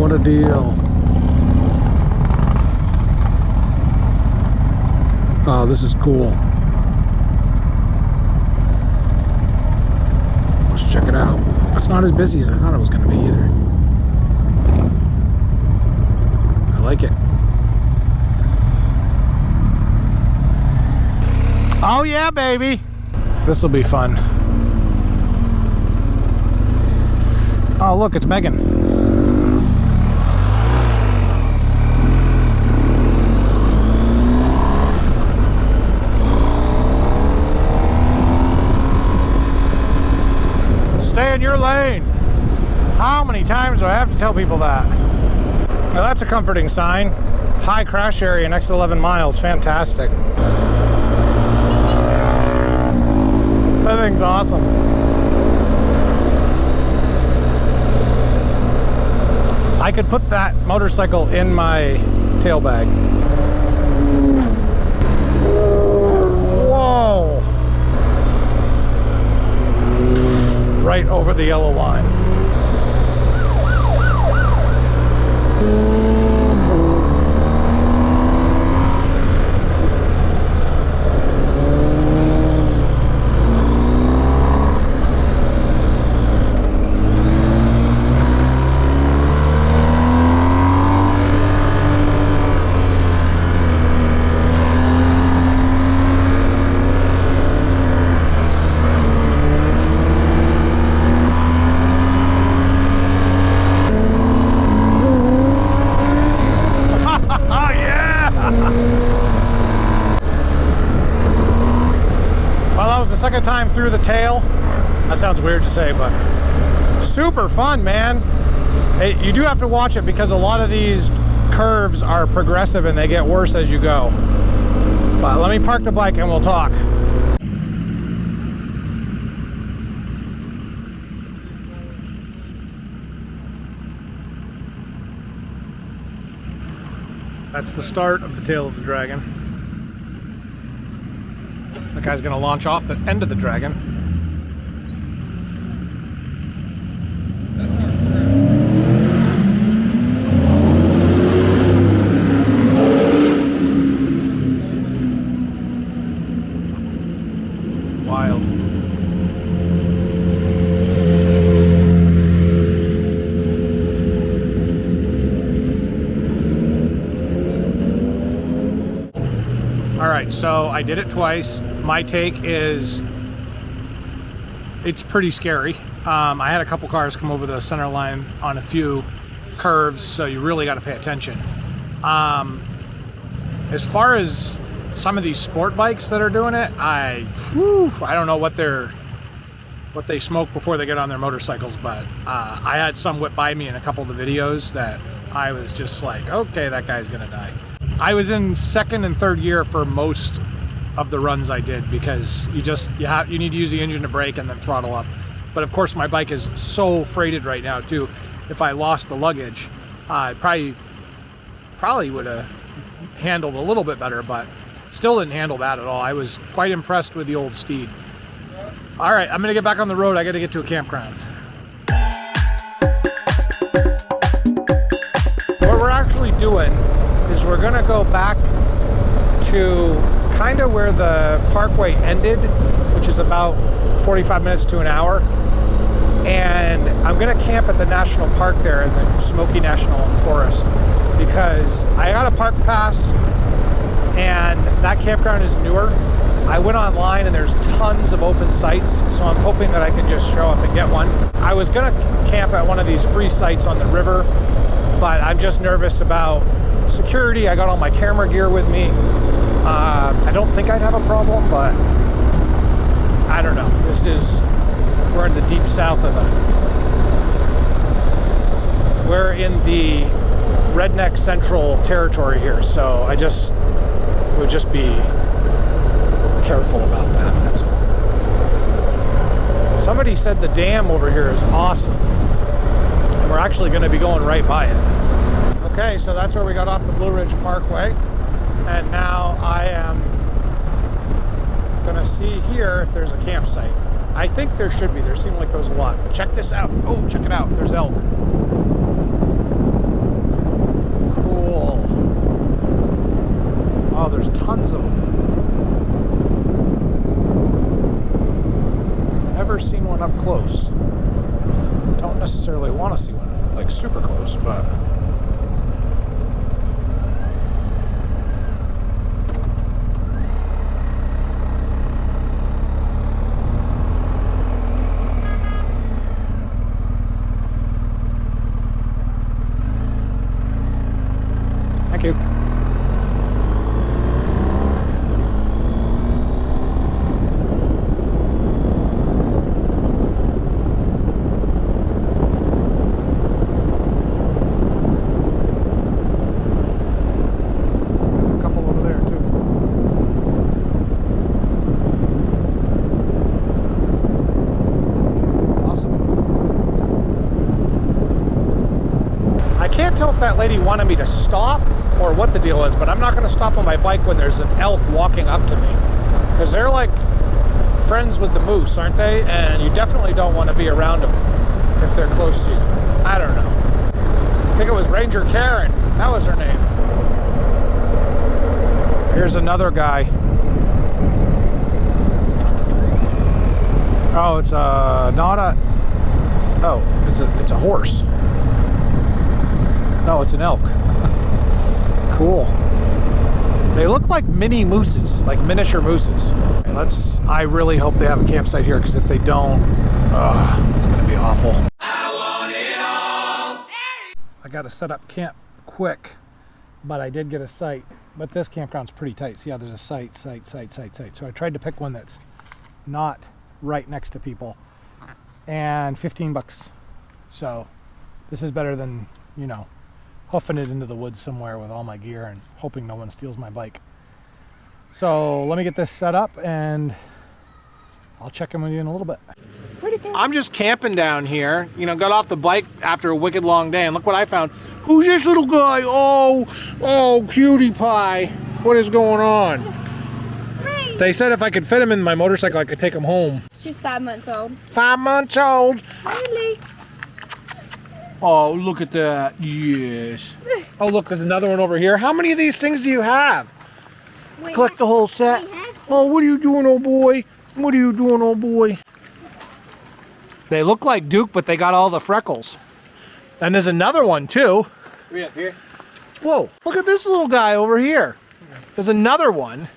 What a deal. Oh, this is cool. Let's check it out. It's not as busy as I thought it was going to be either. I like it. Oh yeah, baby. This will be fun. Oh, look, it's Megan. Stay in your lane. How many times do I have to tell people that? Now that's a comforting sign. High crash area, next 11 miles. Fantastic. That thing's awesome. I could put that motorcycle in my tail bag. Whoa! Right over the yellow line. Second time through the tail. That sounds weird to say, but super fun, man. Hey, you do have to watch it because a lot of these curves are progressive and they get worse as you go. But let me park the bike and we'll talk. That's the start of the tail of the dragon. The guy's going to launch off the end of the dragon. Wild. All right, so I did it twice. My take is it's pretty scary. I had a couple cars come over the center line on a few curves, so you really got to pay attention. As far as some of these sport bikes that are doing it, I don't know what they smoke before they get on their motorcycles, but I had some whip by me in a couple of the videos that I was just like, okay, that guy's gonna die. I was in second and third gear for most of the runs I did because you need to use the engine to brake and then throttle up. But of course my bike is so freighted right now too. If I lost the luggage, I probably would have handled a little bit better, but still didn't handle that at all. I was quite impressed with the old steed. All right, I'm gonna get back on the road. I gotta get to a campground. What we're actually doing is we're gonna go back to kind of where the parkway ended, which is about 45 minutes to an hour. And I'm gonna camp at the national park there in the Smoky National Forest because I got a park pass and that campground is newer. I went online and there's tons of open sites, so I'm hoping that I can just show up and get one. I was gonna camp at one of these free sites on the river, but I'm just nervous about security. I got all my camera gear with me. I don't think I'd have a problem, but I don't know. We're in the deep south of we're in the redneck central territory here, so I just would just be careful about that, that's all. Somebody said the dam over here is awesome, and we're actually going to be going right by it. Okay, so that's where we got off the Blue Ridge Parkway, and now I am gonna see here if there's a campsite. I think there should be. There seem like there's a lot. Check this out. Oh, check it out. There's elk. seen one up close. Don't necessarily want to see one like super close, but thank you. That lady wanted me to stop or what the deal is, but I'm not going to stop on my bike when there's an elk walking up to me, because they're like friends with the moose, aren't they? And you definitely don't want to be around them if they're close to you. I don't know. I think it was Ranger Karen. That was her name. Here's another guy. Oh, it's not a. Oh, it's a horse. No, it's an elk. Cool. They look like mini mooses, like miniature mooses. And I really hope they have a campsite here, because if they don't, it's gonna be awful. I want it all. I gotta set up camp quick, but I did get a site. But this campground's pretty tight. See how there's a site. So I tried to pick one that's not right next to people. And $15. So this is better than, you know, hoofing it into the woods somewhere with all my gear and hoping no one steals my bike. So let me get this set up and I'll check in with you in a little bit. I'm just camping down here, you know, got off the bike after a wicked long day, and look what I found. Who's this little guy? Oh, cutie pie. What is going on? Right. They said if I could fit him in my motorcycle, I could take him home. She's 5 months old. 5 months old? Really? Oh, look at that. Yes. Oh, look, there's another one over here. How many of these things do you have? Collect the whole set. Oh, what are you doing, old boy? What are you doing, old boy? They look like Duke, but they got all the freckles. And there's another one, too. We up here? Whoa, look at this little guy over here. There's another one.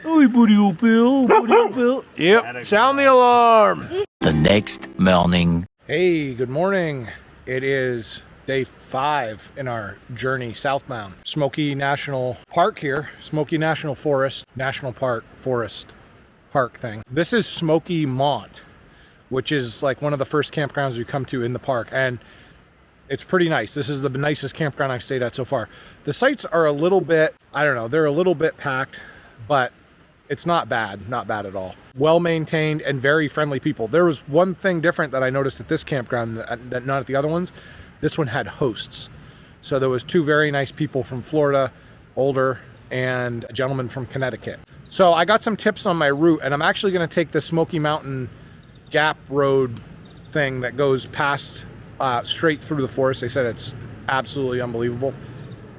Oh, buddy, old Bill. Buddy, old Bill. Yep, sound the alarm. The next morning. Hey, good morning. It is day 5 in our journey southbound. Smoky National Park here. Smoky National Forest, National Park, Forest Park thing. This is Smoky Mont, which is like one of the first campgrounds you come to in the park. And it's pretty nice. This is the nicest campground I've stayed at so far. The sites are a little bit, I don't know, they're a little bit packed, but it's not bad at all. Well maintained and very friendly people. There was one thing different that I noticed at this campground that not at the other ones. This one had hosts. So there was 2 very nice people from Florida, older, and a gentleman from Connecticut. So I got some tips on my route, and I'm actually gonna take the Smoky Mountain Gap Road thing that goes past straight through the forest. They said it's absolutely unbelievable,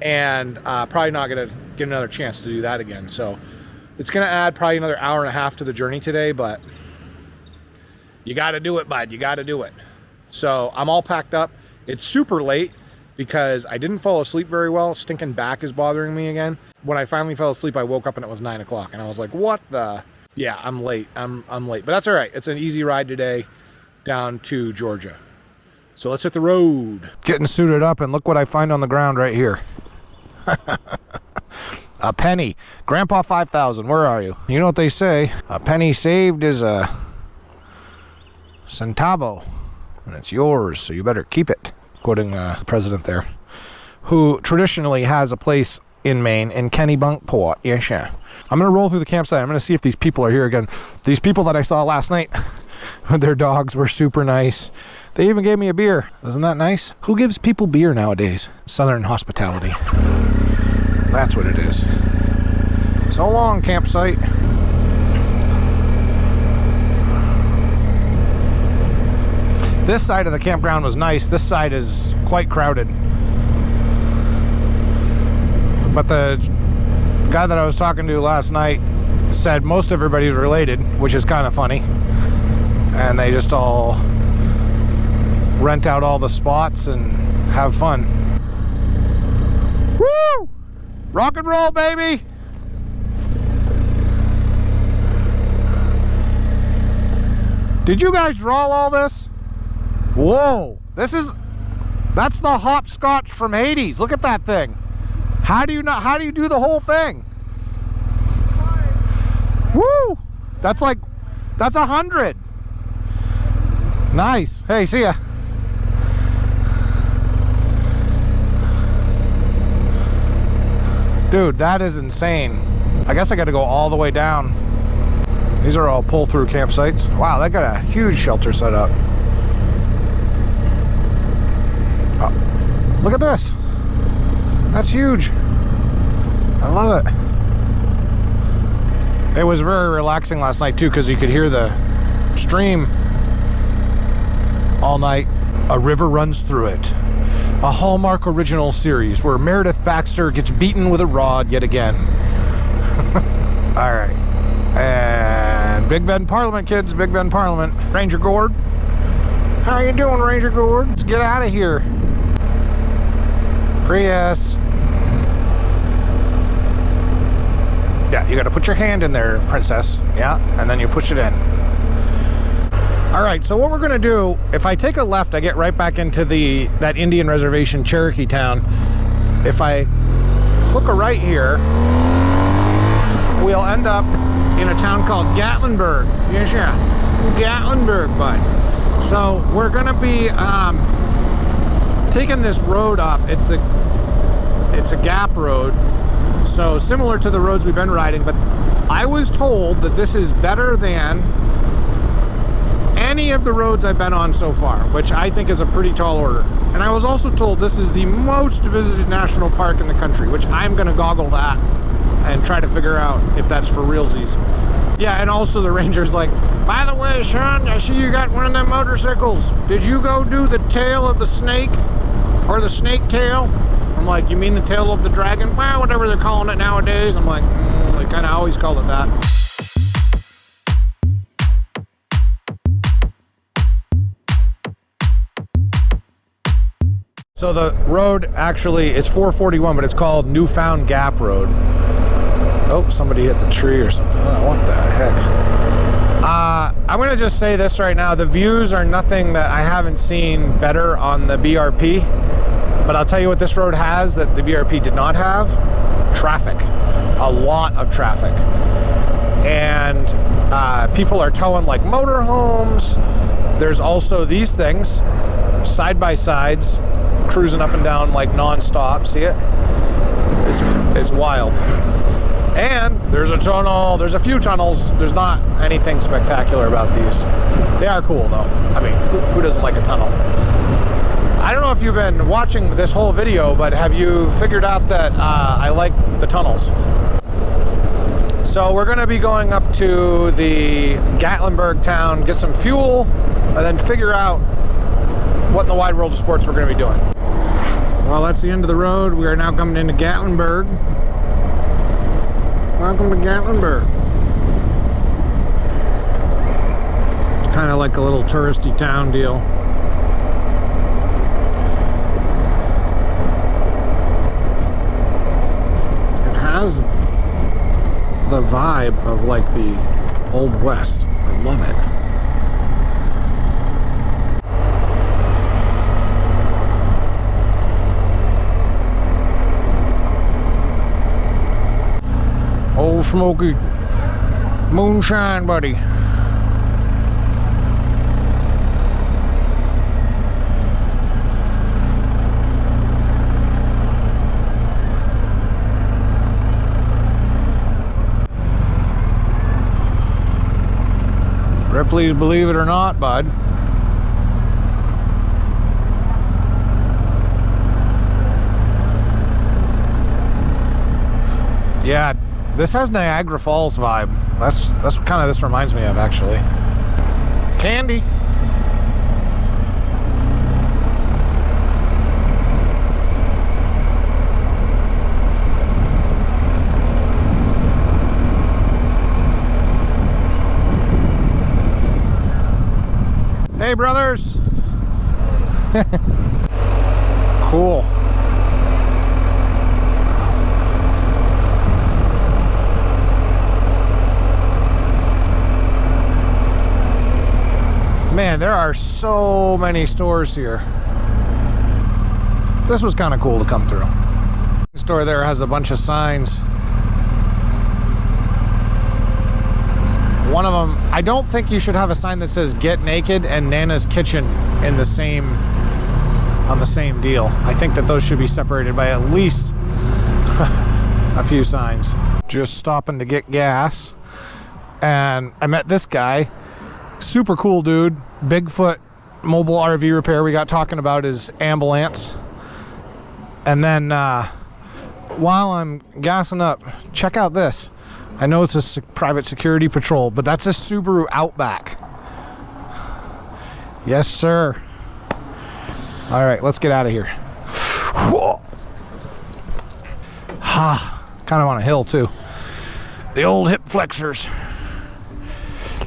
and probably not gonna get another chance to do that again. So it's gonna add probably another hour and a half to the journey today, but you gotta do it, bud. You gotta do it. So I'm all packed up. It's super late because I didn't fall asleep very well. Stinking back is bothering me again. When I finally fell asleep, I woke up and it was 9 o'clock, and I was like, what the? Yeah, I'm late. I'm late, but that's all right. It's an easy ride today down to Georgia. So let's hit the road. Getting suited up, and look what I find on the ground right here. A penny. Grandpa 5,000, where are you? You know what they say, a penny saved is a centavo, and it's yours, so you better keep it. Quoting the president there, who traditionally has a place in Maine, in Kennebunkport. Yes, yeah. I'm going to roll through the campsite. I'm going to see if these people are here again. These people that I saw last night, their dogs were super nice. They even gave me a beer. Isn't that nice? Who gives people beer nowadays? Southern hospitality. That's what it is. So long, campsite. This side of the campground was nice. This side is quite crowded. But the guy that I was talking to last night said most everybody's related, which is kind of funny. and they just all rent out all the spots and have fun. Woo! Rock and roll, baby! Did you guys draw all this? Whoa! That's the hopscotch from Hades. Look at that thing. How do you do the whole thing? Woo! That's 100. Nice. Hey, see ya. Dude, that is insane. I guess I got to go all the way down. These are all pull-through campsites. Wow, they got a huge shelter set up. Oh, look at this. That's huge. I love it. It was very relaxing last night too, because you could hear the stream all night. A river runs through it. A Hallmark original series where Meredith Baxter gets beaten with a rod yet again. All right. And Big Bend Parliament, kids. Big Bend Parliament. Ranger Gord. How you doing, Ranger Gord? Let's get out of here. Prius. Yeah, you got to put your hand in there, princess. Yeah, and then you push it in. All right, so what we're gonna do, if I take a left, I get right back into that Indian reservation, Cherokee Town. If I hook a right here, we'll end up in a town called Gatlinburg. Yes, yeah, Gatlinburg, bud. So we're gonna be taking this road up. It's a gap road, so similar to the roads we've been riding, but I was told that this is better than any of the roads I've been on so far, which I think is a pretty tall order. And I was also told this is the most visited national park in the country, which I'm gonna goggle that and try to figure out if that's for realsies. Yeah, and also the ranger's like, by the way, Sean, I see you got one of them motorcycles. Did you go do the tail of the snake? Or the snake tail? I'm like, you mean the tail of the dragon? Well, whatever they're calling it nowadays. I'm like, they kind of always called it that. So the road actually is 441, but it's called Newfound Gap Road. Oh, somebody hit the tree or something. Oh, what the heck? I'm gonna just say this right now. The views are nothing that I haven't seen better on the BRP. But I'll tell you what this road has that the BRP did not have. Traffic. A lot of traffic. And people are towing like motorhomes. There's also these things, side-by-sides, cruising up and down like non-stop. See it? It's wild. And there's a tunnel. There's a few tunnels. There's not anything spectacular about these. They are cool though. I mean, who doesn't like a tunnel? I don't know if you've been watching this whole video, but have you figured out that I like the tunnels? So we're gonna be going up to the Gatlinburg town, get some fuel, and then figure out what in the wide world of sports we're gonna be doing. Well, that's the end of the road. We are now coming into Gatlinburg. Welcome to Gatlinburg. It's kind of like a little touristy town deal. It has the vibe of like the Old West. I love it. Old Smoky moonshine, buddy. Ripley's Believe It or Not, bud. Yeah. This has Niagara Falls vibe. That's what kind of this reminds me of, actually. Candy. Hey, brothers. Cool. Man, there are so many stores here. This was kind of cool to come through. The store there has a bunch of signs. One of them, I don't think you should have a sign that says "Get Naked" and "Nana's Kitchen" in the same, on the same deal. I think that those should be separated by at least a few signs. Just stopping to get gas, and I met this guy. Super cool dude. Bigfoot mobile RV repair. We got talking about his ambulance. And then while I'm gassing up, check out this. I know it's a private security patrol, but that's a Subaru Outback. Yes, sir. All right, let's get out of here. Kind of on a hill too. The old hip flexors.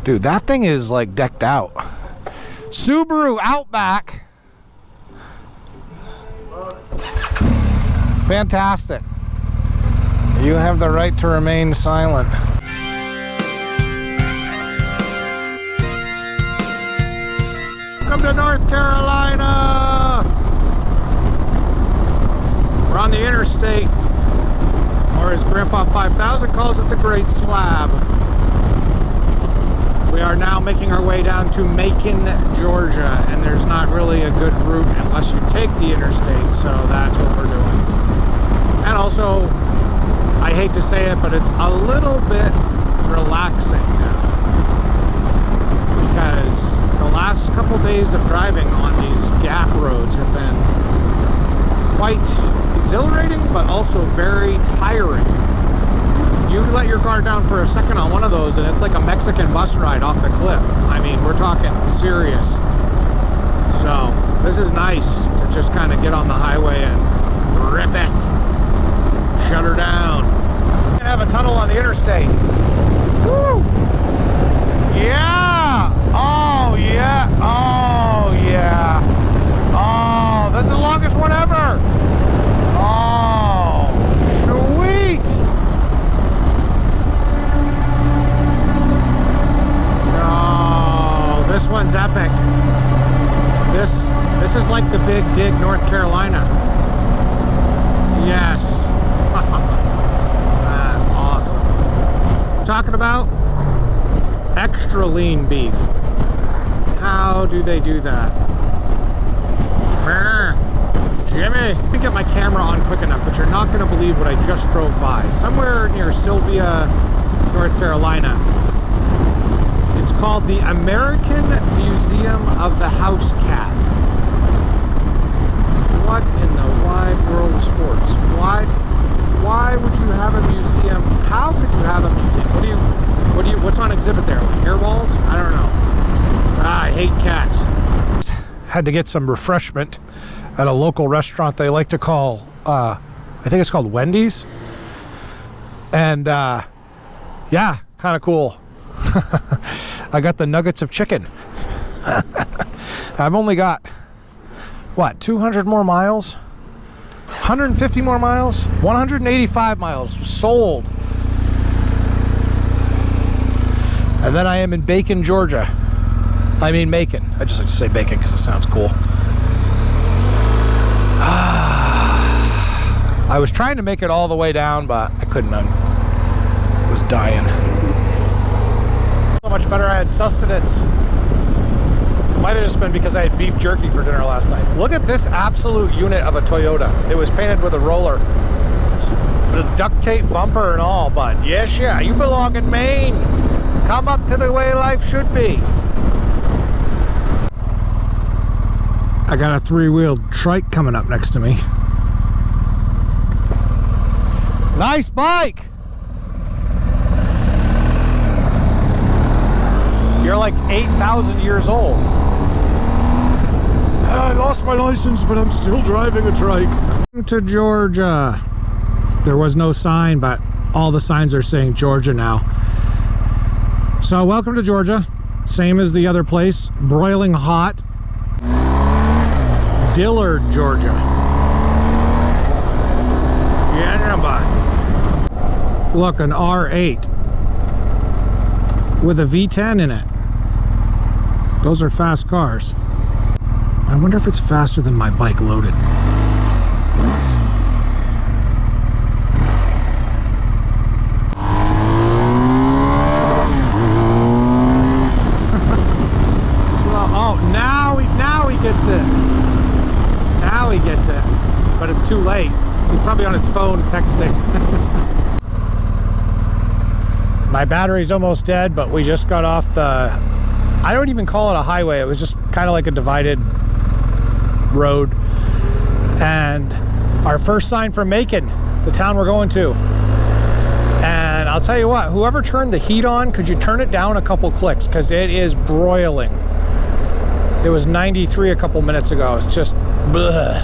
Dude, that thing is like decked out. Subaru Outback. Fantastic. You have the right to remain silent. Welcome to North Carolina. We're on the interstate, or as Grandpa 5000 calls it, the Great Slab. We are now making our way down to Macon, Georgia, and there's not really a good route unless you take the interstate, so that's what we're doing. And also, I hate to say it, but it's a little bit relaxing now, because the last couple days of driving on these gap roads have been quite exhilarating, but also very tiring. You let your car down for a second on one of those and it's like a Mexican bus ride off the cliff. I mean, we're talking serious. So this is nice to just kind of get on the highway and rip it. Shut her down. We're gonna have a tunnel on the interstate. Woo! Yeah! Oh yeah! Oh yeah! Oh, that's the longest one ever! Oh, sweet! This one's epic. This is like the Big Dig, North Carolina. Yes. That's awesome. I'm talking about extra lean beef. How do they do that? Jimmy! Let me get my camera on quick enough, but you're not going to believe what I just drove by. Somewhere near Sylvia, North Carolina. It's called the American Museum of the House Cat. What in the wide world of sports? Why would you have a museum? How could you have a museum? What's on exhibit there? Like hairballs? I don't know. I hate cats. Had to get some refreshment at a local restaurant they like to call, I think it's called Wendy's. And yeah, kind of cool. I got the nuggets of chicken. I've only got, what, 200 more miles? 150 more miles? 185 miles sold. And then I am in Macon, Georgia. I mean Macon. I just like to say Bacon because it sounds cool. I was trying to make it all the way down, but I couldn't. I was dying. So much better I had sustenance. Might have just been because I had beef jerky for dinner last night. Look at this absolute unit of a Toyota. It was painted with a roller. The duct tape bumper and all, but yes, yeah, you belong in Maine. Come up to the way life should be. I got a three-wheeled trike coming up next to me. Nice bike! You're like 8,000 years old. I lost my license, but I'm still driving a trike. To Georgia. There was no sign, but all the signs are saying Georgia now. So welcome to Georgia. Same as the other place, broiling hot. Dillard, Georgia. Yeah, bud. Look, an R8 with a V10 in it. Those are fast cars. I wonder if it's faster than my bike loaded. Now he gets it. Now he gets it. But it's too late. He's probably on his phone texting. My battery's almost dead, but we just got off the... I don't even call it a highway. It was just kind of like a divided road. And our first sign from Macon, the town we're going to. And I'll tell you what, whoever turned the heat on, could you turn it down a couple clicks? Because it is broiling. It was 93 a couple minutes ago. It's just bleh.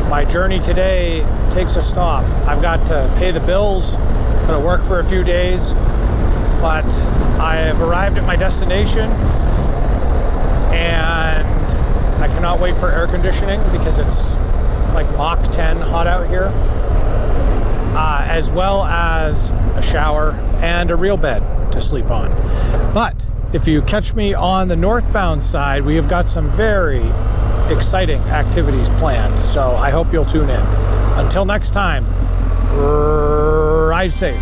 My journey today takes a stop. I've got to pay the bills. I'm going to work for a few days. But I have arrived at my destination. And I cannot wait for air conditioning because it's like Mach 10 hot out here. As well as a shower and a real bed to sleep on. But if you catch me on the northbound side, we have got some very exciting activities planned. So I hope you'll tune in. Until next time, ride safe.